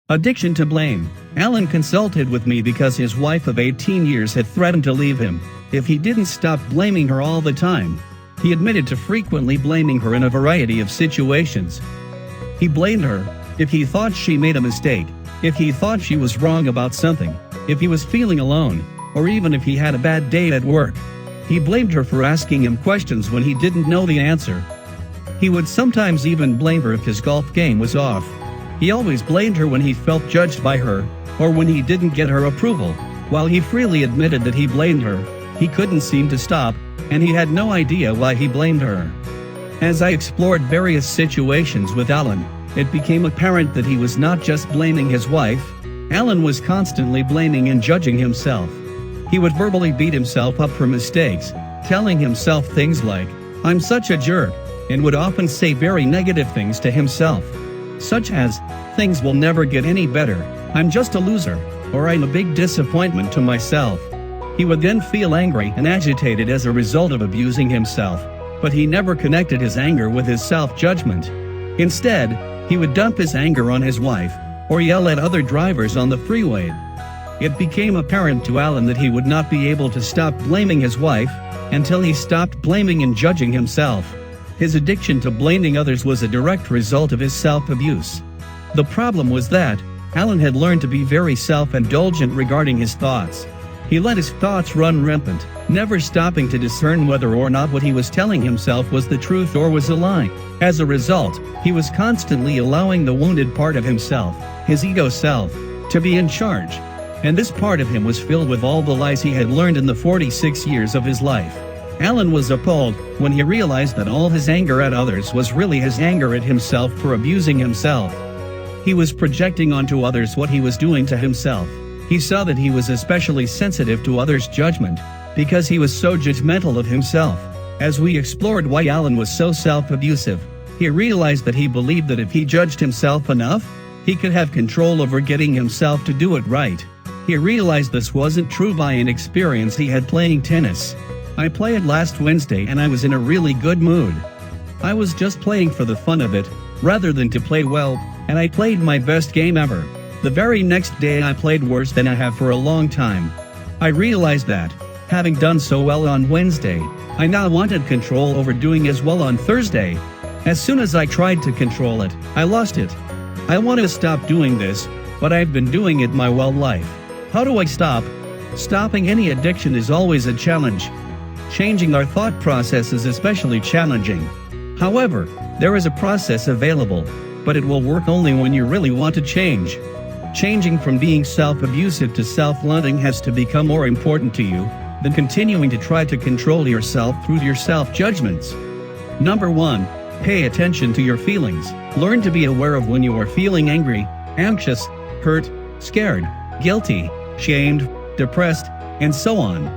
Addiction to blame. Alan consulted with me because his wife of 18 years had threatened to leave him if he didn't stop blaming her all the time. He admitted to frequently blaming her in a variety of situations. He blamed her if he thought she made a mistake, if he thought she was wrong about something, if he was feeling alone, or even if he had a bad day at work. He blamed her for asking him questions when he didn't know the answer. He would sometimes even blame her if his golf game was off. He always blamed her when he felt judged by her, or when he didn't get her approval. While he freely admitted that he blamed her, he couldn't seem to stop, and he had no idea why he blamed her. As I explored various situations with Alan, it became apparent that he was not just blaming his wife. Alan was constantly blaming and judging himself. He would verbally beat himself up for mistakes, telling himself things like, "I'm such a jerk," and would often say very negative things to himself, such as, "Things will never get any better, I'm just a loser," or "I'm a big disappointment to myself." He would then feel angry and agitated as a result of abusing himself, but he never connected his anger with his self-judgment. Instead, he would dump his anger on his wife, or yell at other drivers on the freeway. It became apparent to Alan that he would not be able to stop blaming his wife until he stopped blaming and judging himself. His addiction to blaming others was a direct result of his self-abuse. The problem was that Alan had learned to be very self-indulgent regarding his thoughts. He let his thoughts run rampant, never stopping to discern whether or not what he was telling himself was the truth or was a lie. As a result, he was constantly allowing the wounded part of himself, his ego self, to be in charge. And this part of him was filled with all the lies he had learned in the 46 years of his life. Alan was appalled when he realized that all his anger at others was really his anger at himself for abusing himself. He was projecting onto others what he was doing to himself. He saw that he was especially sensitive to others' judgment because he was so judgmental of himself. As we explored why Alan was so self-abusive, he realized that he believed that if he judged himself enough, he could have control over getting himself to do it right. He realized this wasn't true by an experience he had playing tennis. "I played last Wednesday and I was in a really good mood. I was just playing for the fun of it, rather than to play well, and I played my best game ever. The very next day I played worse than I have for a long time. I realized that, having done so well on Wednesday, I now wanted control over doing as well on Thursday. As soon as I tried to control it, I lost it. I want to stop doing this, but I've been doing it my whole life. How do I stop?" Stopping any addiction is always a challenge. Changing our thought process is especially challenging. However, there is a process available, but it will work only when you really want to change. Changing from being self-abusive to self-loving has to become more important to you than continuing to try to control yourself through your self-judgments. Number 1. Pay attention to your feelings. Learn to be aware of when you are feeling angry, anxious, hurt, scared, guilty, shamed, depressed, and so on.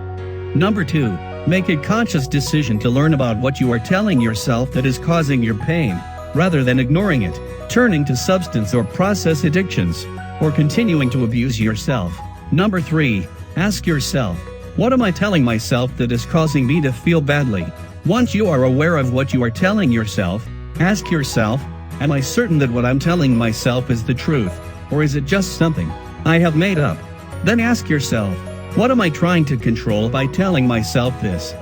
Number 2. Make a conscious decision to learn about what you are telling yourself that is causing your pain, rather than ignoring it, turning to substance or process addictions, or continuing to abuse yourself. Number 3. Ask yourself, what am I telling myself that is causing me to feel badly? Once you are aware of what you are telling yourself, ask yourself, am I certain that what I'm telling myself is the truth, or is it just something I have made up? Then ask yourself, what am I trying to control by telling myself this?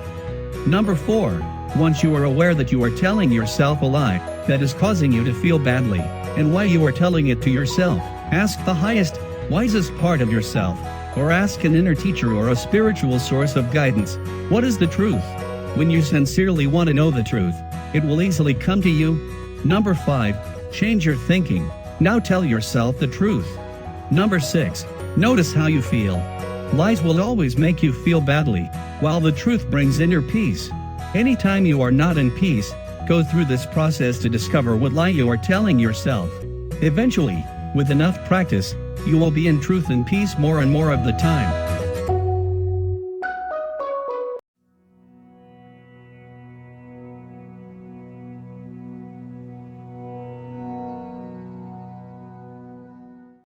Number 4. Once you are aware that you are telling yourself a lie that is causing you to feel badly, and why you are telling it to yourself, ask the highest, wisest part of yourself, or ask an inner teacher or a spiritual source of guidance, what is the truth? When you sincerely want to know the truth, it will easily come to you. Number 5. Change your thinking. Now tell yourself the truth. Number 6. Notice how you feel. Lies will always make you feel badly, while the truth brings inner peace. Anytime you are not in peace, go through this process to discover what lie you are telling yourself. Eventually, with enough practice, you will be in truth and peace more and more of the time.